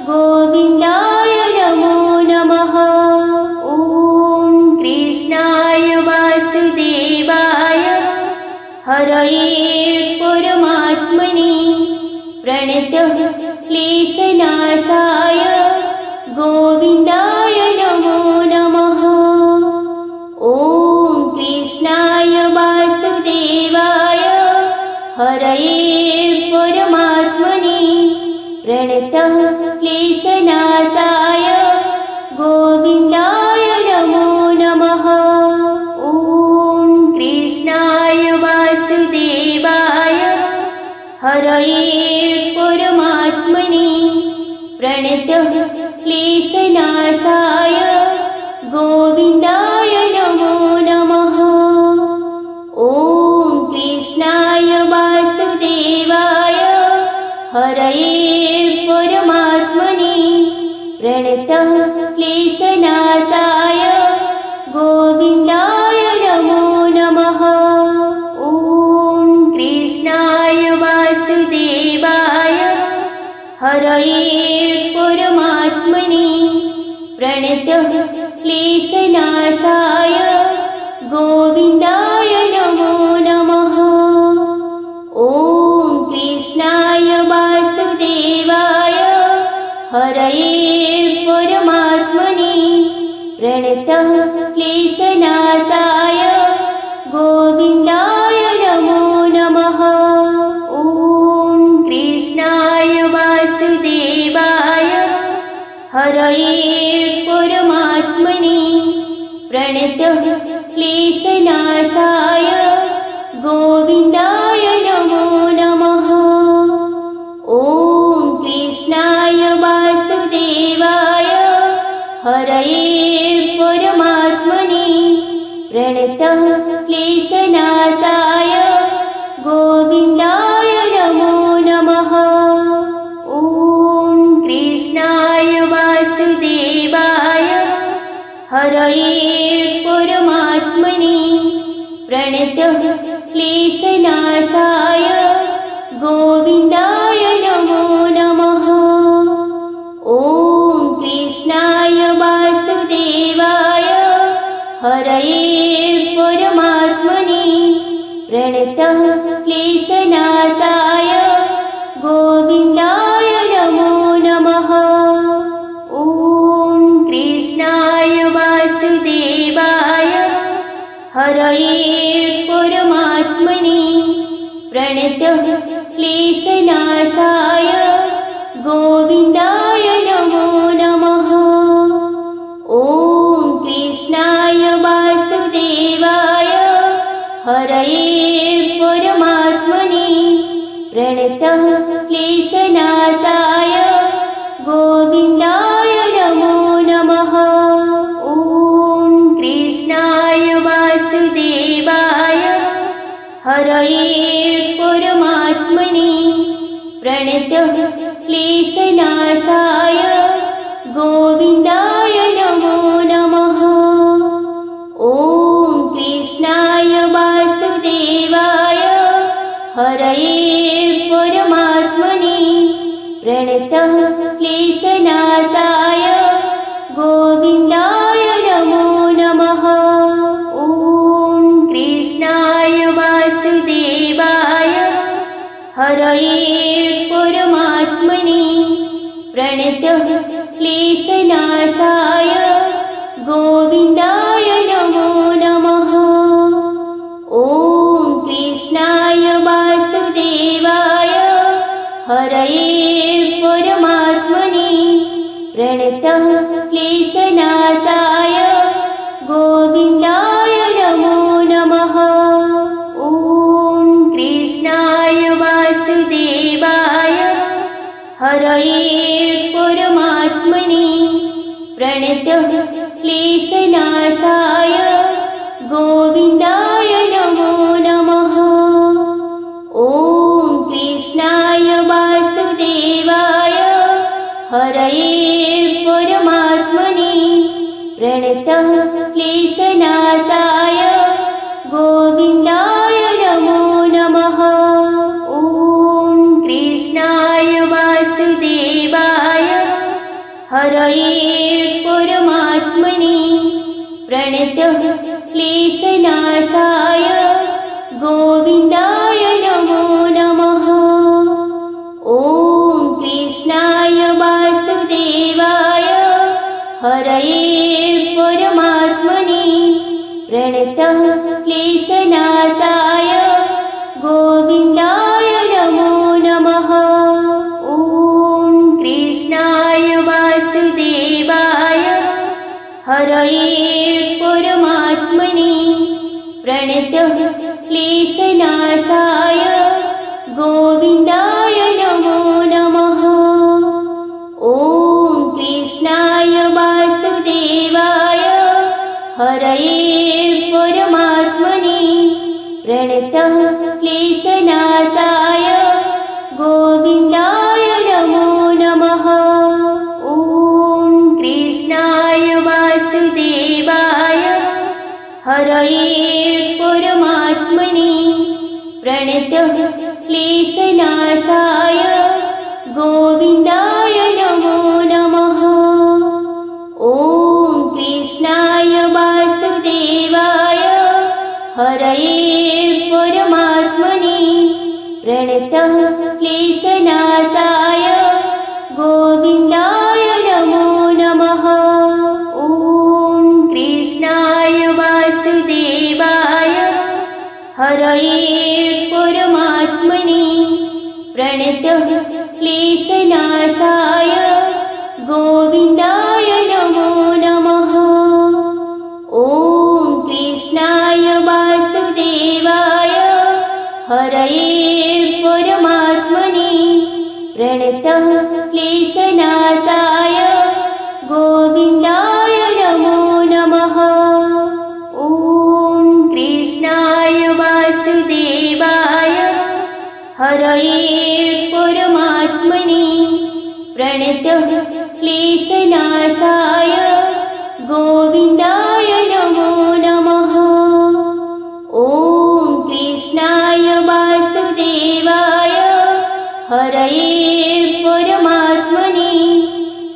गोविन्दाय नमो नमः। ॐ कृष्णाय वासुदेवाय हरये परमात्मने प्रणतः क्लेशनाशाय गोविन्दाय नमो नमः। ॐ कृष्णाय वासुदेवाय हरये परमात्मने प्रणतः क्लेशनाशाय गोविन्दाय नमो नमः। ॐ कृष्णाय वासुदेवाय हरये परमात्मने प्रणतः क्लेशनाशाय गोविन्दाय नमो नमः। ॐ कृष्णाय वासुदेवाय हरये परमात्मने प्रणतः क्लेशनाशाय गोविन्दाय नमो नमः। ॐ कृष्णाय वासुदेवाय हरये परमात्मने प्रणतः क्लेशनाशाय गोविन्दाय नमो नमः। ॐ कृष्णाय वासुदेवाय हरये परमात्मने प्रणतः क्लेशनाशाय गोविन्दाय नमो नमः। ॐ कृष्णाय वासुदेवाय हरये परमात्मने प्रणतः क्लेशनाशाय गोविन्दाय नमो नमः। ॐ कृष्णाय वासुदेवाय हरये परमात्मने प्रणतः क्लेशनाशाय गोविन्दाय नमो नमः। ॐ कृष्णाय वासुदेवाय हरये परमात्मने प्रणतः क्लेशनाशाय गोविन्दाय नमो नमः। ॐ कृष्णाय वासुदेवाय हरये परमात्मने प्रणतः क्लेशनाशाय गोविन्दाय नमो नमः। ॐ कृष्णाय वासुदेवाय हरये परमात्मने प्रणतः क्लेशनाशाय गोविन्दाय नमो नमः। ॐ कृष्णाय वासुदेवाय हरये परमात्मने प्रणतः क्लेशनाशाय गोविन्दाय नमो नमः। ॐ कृष्णाय वासुदेवाय हरये परमात्मने प्रणतः क्लेशनाशाय गोविन्दाय नमो नमः। ॐ कृष्णाय वासुदेवाय हरये परमात्मने प्रणतः क्लेशनाशाय गोविन्दाय नमो नमः। ॐ कृष्णाय वासुदेवाय हरये परमात्मने प्रणतः क्लेशनाशाय गोविन्दाय नमो नमः। ॐ कृष्णाय वासुदेवाय हरये परमात्मने प्रणतः क्लेशनाशाय गोविन्दाय नमो नमः। ॐ कृष्णाय वासुदेवाय हरये परमात्मने प्रणतः क्लेशनाशाय गोविन्दाय नमो नमः। ॐ कृष्णाय वासुदेवाय हरये परमात्मने प्रणतः क्लेशनाशाय गोविन्दाय नमो नमः। ॐ कृष्णाय वासुदेवाय हरये परमात्मने प्रणतः क्लेशनाशाय गोविन्दाय नमो नमः। ॐ कृष्णाय वासुदेवाय हरये परमात्मने प्रणतः क्लेशनाशाय गोविन्दाय नमो नमः। ॐ कृष्णाय वासुदेवाय हरये परमात्मने प्रणतः क्लेशनाशाय गोविन्दाय नमो नमः। ॐ कृष्णाय वासुदेवाय हरये परमात्मने प्रणतः क्लेशनाशाय गोविन्दाय नमो नमः। ॐ कृष्णाय वासुदेवाय हरये परमात्मने प्रणतः क्लेशनाशाय गोविन्दाय नमो नमः। ॐ कृष्णाय वासुदेवाय हरये परमात्मने प्रणतः क्लेशनाशाय गोविन्दाय नमो नमः। ॐ कृष्णाय वासुदेवाय हरये परमात्मने प्रणतः क्लेशनाशाय गोविन्दाय नमो नमः। ॐ कृष्णाय वासुदेवाय हरये परमात्मने प्रणतः क्लेशनाशाय गोविन्दाय नमो नमः। ॐ कृष्णाय वासुदेवाय हरये परमात्मने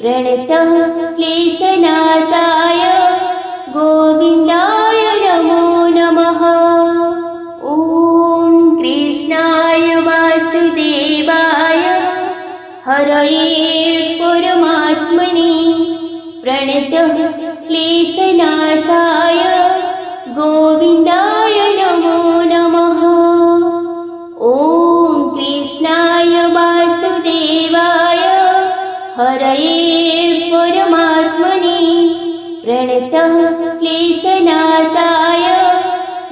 प्रणतः क्लेशनाशाय गोविन्दाय नमो नमः। ॐ कृष्णाय वासुदेवाय हरये परमात्मने प्रणतः क्लेशनाशाय गोविन्दाय नमो नमः। ॐ कृष्णाय वासुदेवाय हरये परमात्मने प्रणतः क्लेशनाशाय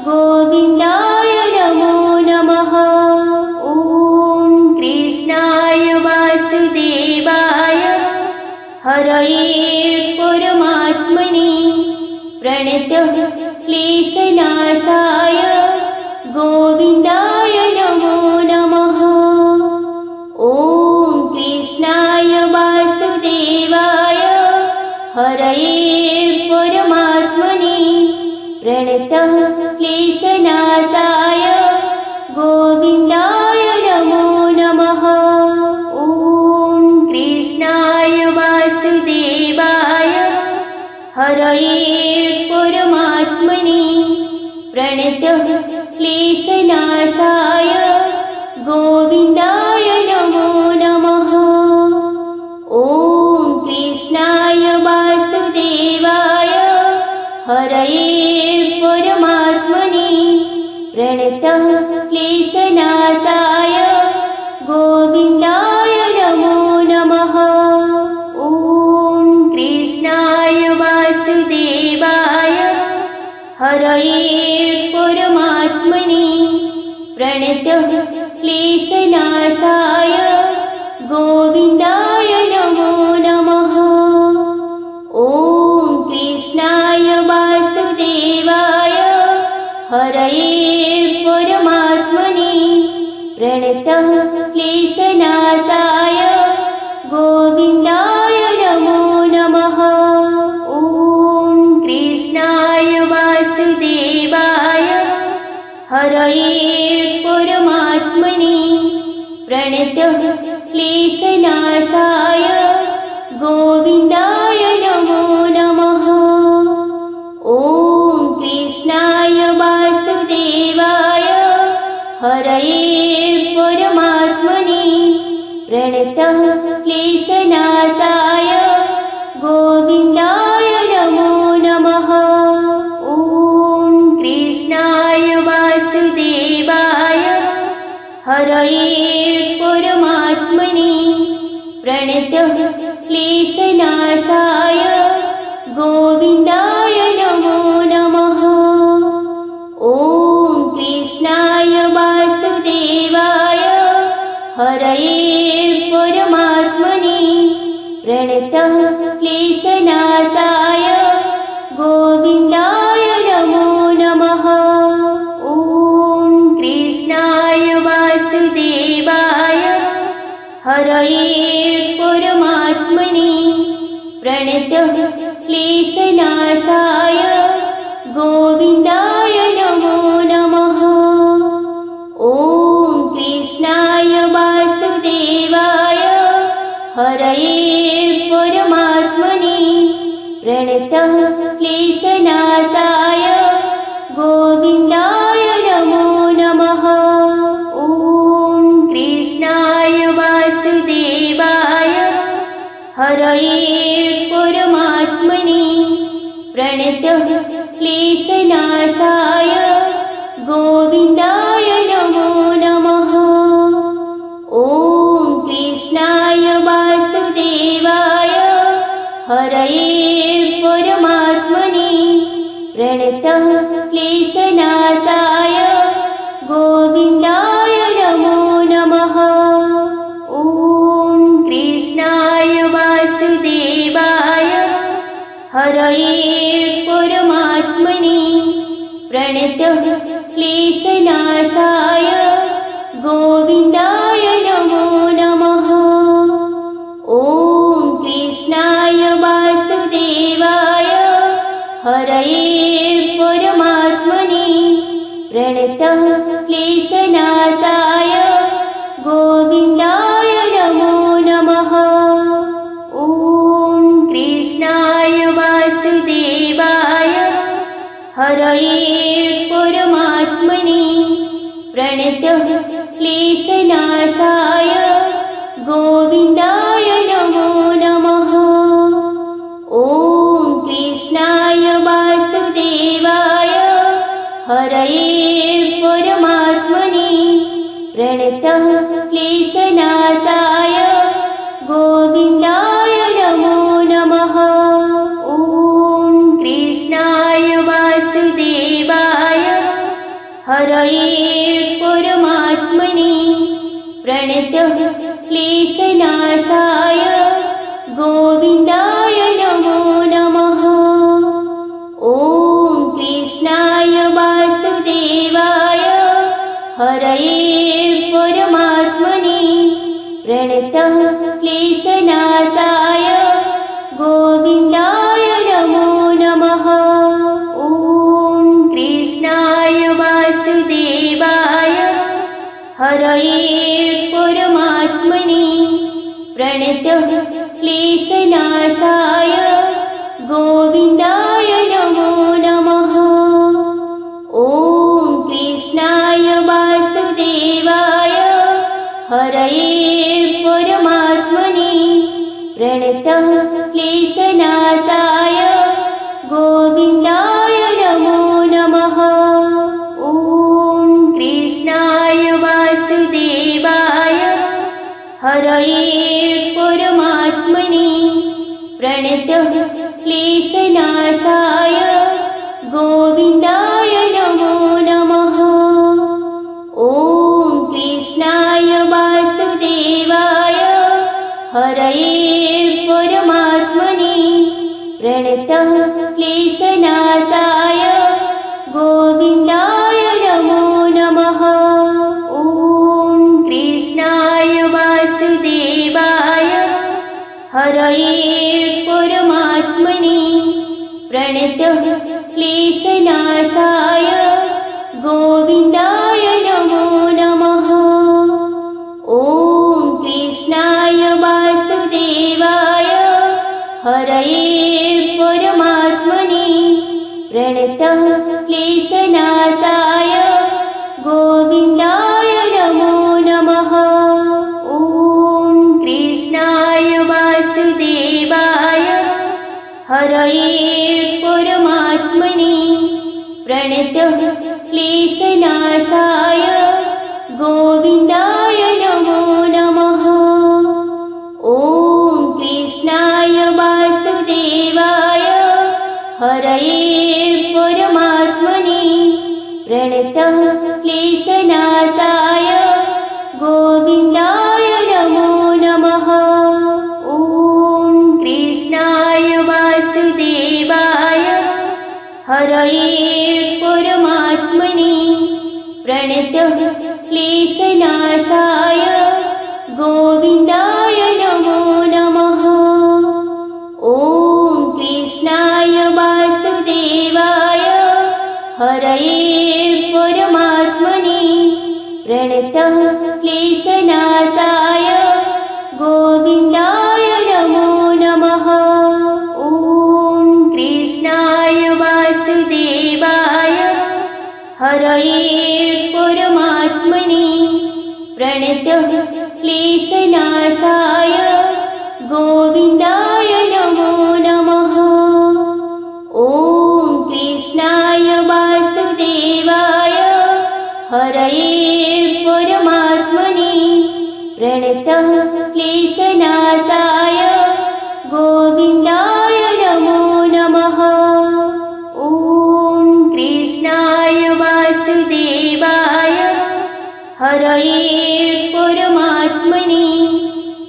गोविन्दाय नमो नमः। ॐ कृष्णाय वासुदेवाय हरये परमात्मने प्रणतः क्लेशनाशाय गोविन्दाय नमो नमः। ॐ कृष्णाय वासुदेवाय हरये परमात्मने प्रणतः क्लेशनाशाय गोविन्दाय नमो नमः। ॐ कृष्णाय वासुदेवाय हरये परमात्मने प्रणतः क्लेशनाशाय गोविन्दाय नमो नमः। ॐ कृष्णाय वासुदेवाय हरये परमात्मने प्रणतः क्लेशनाशाय गोविन्दाय नमो नमः। ॐ कृष्णाय वासुदेवाय हरये परमात्मने प्रणतः क्लेशनाशाय गोविन्दाय नमो नमः। ॐ कृष्णाय वासुदेवाय हरये परमात्मने प्रणतः क्लेशनाशाय गोविन्दाय नमो नमः। ॐ कृष्णाय वासुदेवाय हरये परमात्मने प्रणतः क्लेशनाशाय गोविन्दाय नमो नमः। ॐ कृष्णाय वासुदेवाय हरये परमात्मने प्रणतः क्लेशनाशाय गोविन्दाय नमो नमः। ॐ कृष्णाय वासुदेवाय हरये परमात्मने प्रणतः क्लेशनाशाय गोविन्दाय नमो नमः। ॐ कृष्णाय वासुदेवाय हरये परमात्मने प्रणतः क्लेशनाशाय गोविन्दाय नमो नमः। ॐ कृष्णाय वासुदेवाय हरये परमात्मने प्रणतः क्लेशनाशाय गोविन्दाय नमो नमः। ॐ कृष्णाय वासुदेवाय हरये परमात्मने प्रणतः क्लेशनाशाय गोविन्दाय नमो नमः। ॐ कृष्णाय वासुदेवाय हरये परमात्मने प्रणतः क्लेशनाशाय गोविन्दाय नमो नमः। ॐ कृष्णाय वासुदेवाय हरये परमात्मने प्रणतः क्लेशनाशाय गोविन्दाय नमो नमः। ॐ कृष्णाय वासुदेवाय हरये परमात्मने प्रणतः क्लेशनाशाय गोविन्दाय नमो नमः। ॐ कृष्णाय वासुदेवाय हरये परमात्मने प्रणतः क्लेशनाशाय गोविन्दाय नमो नमः। ॐ कृष्णाय वासुदेवाय हरये परमात्मने प्रणतः क्लेशनाशाय गोविन्दाय नमो नमः। ॐ कृष्णाय वासुदेवाय हरये परमात्मने प्रणतः क्लेशनाशाय गोविन्दाय नमो नमः। ॐ कृष्णाय वासुदेवाय हरये परमात्मने प्रणतः क्लेशनाशाय गोविन्दाय नमो नमः। ॐ कृष्णाय वासुदेवाय हरये परमात्मने प्रणतः क्लेशनाशाय गोविन्दाय नमो नमः। ॐ कृष्णाय वासुदेवाय हरये परमात्मने प्रणतः क्लेशनाशाय गोविन्दाय नमो नमः। ॐ कृष्णाय वासुदेवाय हरये परमात्मने प्रणतः क्लेशनाशाय गोविन्दाय नमो नमः। ॐ कृष्णाय वासुदेवाय हरये परमात्मने प्रणतः क्लेशनाशाय गोविन्दाय नमो नमः। ॐ कृष्णाय वासुदेवाय हरये परमात्मने प्रणतः क्लेशनाशाय गोविन्दाय नमो नमः। ॐ कृष्णाय वासुदेवाय हरये परमात्मने प्रणतः क्लेशनाशाय गोविन्दाय नमो नमः। ॐ कृष्णाय वासुदेवाय प्रणतः क्लेशनाशाय गोविन्दाय नमो नमः। ॐ कृष्णाय वासुदेवाय हरये परमात्मने प्रणतः क्लेशनाशाय गोविन्दाय नमो नमः। ॐ कृष्णाय वासुदेवाय हरये परमात्मने प्रणतः क्लेशनाशाय गोविन्दाय नमो नमः। ॐ कृष्णाय वासुदेवाय हरये परमात्मने प्रणतः क्लेशनाशाय गोविन्दाय नमो नमः। ॐ कृष्णाय वासुदेवाय हरये परमात्मने प्रणतः क्लेशनाशाय गोविन्दाय नमो नमः। ॐ कृष्णाय वासुदेवाय हरये परमात्मने प्रणतः क्लेशनाशाय गोविन्दाय नमो नमः। ॐ कृष्णाय वासुदेवाय हरये परमात्मने प्रणतः क्लेशनाशाय गोविन्दाय नमो नमः। ॐ कृष्णाय वासुदेवाय हरये परमात्मने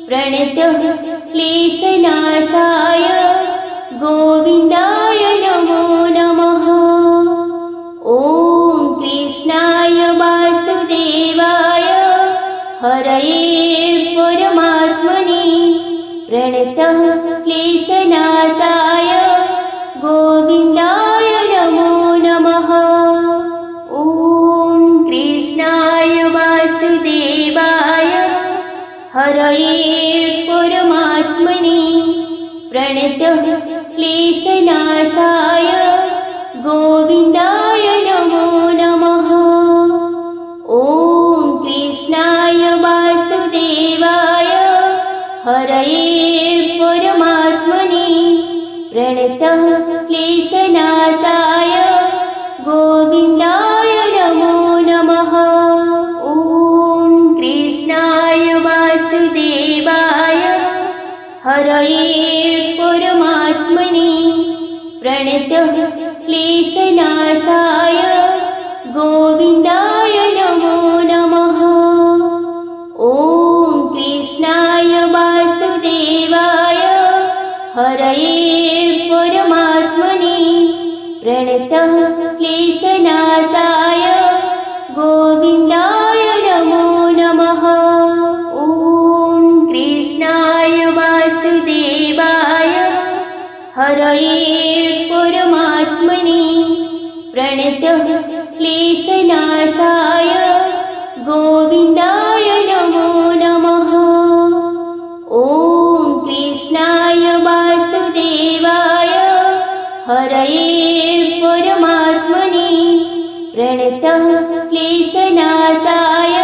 प्रणतः क्लेशनाशाय गोविन्दाय नमो नमः। ॐ कृष्णाय वासुदेवाय हरये परमात्मने प्रणतः क्लेशनाशाय गोविन्दाय नमो नमः। ॐ कृष्णाय वासुदेवाय हरये परमात्मने प्रणतः क्लेशनाशाय गोविन्दाय नमो नमः। ॐ कृष्णाय वासुदेवाय हरये परमात्मने प्रणतः क्लेशनाशाय गोविन्दाय नमो नमः। ॐ कृष्णाय वासुदेवाय हरये परमात्मने प्रणतः क्लेशनाशाय गोविन्दाय नमो नमः। ॐ कृष्णाय वासुदेवाय हरये परमात्मने प्रणतः क्लेशनाशाय गोविन्दाय नमो नमः। ॐ कृष्णाय वासुदेवाय हरये परमात्मने प्रणतः क्लेशनाशाय गोविन्दाय नमो नमः। ॐ कृष्णाय वासुदेवाय हरये परमात्मने प्रणतः क्लेशनाशाय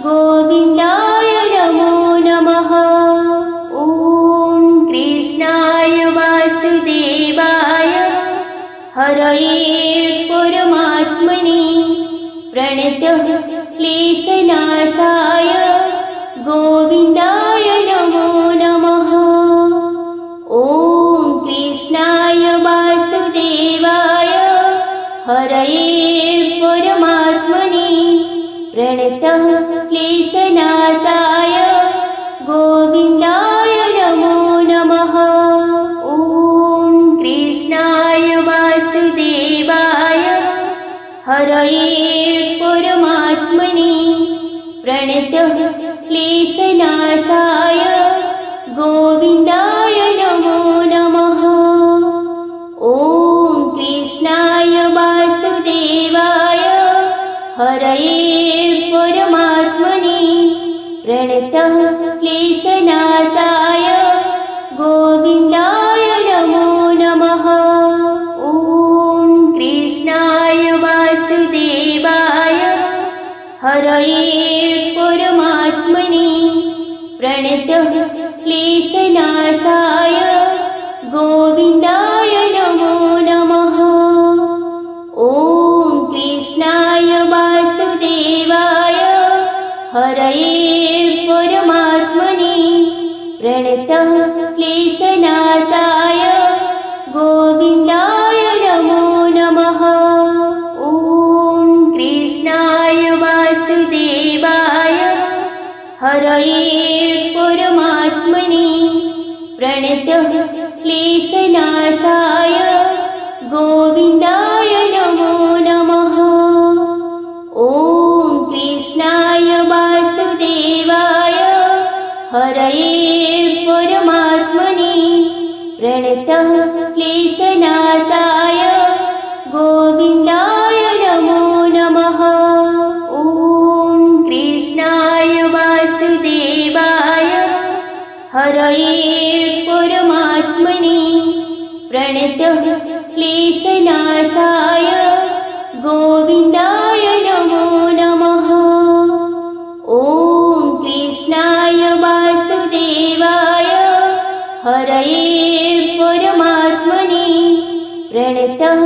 गोविन्दाय नमो नमः। ॐ कृष्णाय वासुदेवाय हरये परमात्मने प्रणतः क्लेशनाशाय गोविन्दाय नमो नमः। ॐ कृष्णाय वासुदेवाय हरये परमात्मने प्रणतः क्लेशनाशाय गोविन्दाय नमो नमः। ॐ कृष्णाय वासुदेवाय हरये परमात्मने प्रणतः क्लेशनाशाय गोविन्दाय नमो नमः। ॐ कृष्णाय वासुदेवाय हरये परमात्मने प्रणतः क्लेशनाशाय गोविन्दाय नमो नमः। ॐ कृष्णाय हरये परमात्मने प्रणतः क्लेशनाशाय गोविन्दाय नमो नमः। ॐ कृष्णाय वासुदेवाय हरये परमात्मने प्रणतः क्लेशनाशाय गोविन्दाय नमो नमः। ॐ कृष्णाय वासुदेवाय हरये परमात्मने प्रणतः क्लेशनाशाय गोविन्दाय नमो नमः। ॐ कृष्णाय वासुदेवाय हरये परमात्मने प्रणतः क्लेशनाशाय गोविन्दाय नमो नमः। ॐ कृष्णाय वासुदेवाय हरये परमात्मने प्रणतः क्लेशनाशाय गोविन्दाय नमो नमः। ॐ कृष्णाय वासुदेवाय हरये परमात्मने प्रणतः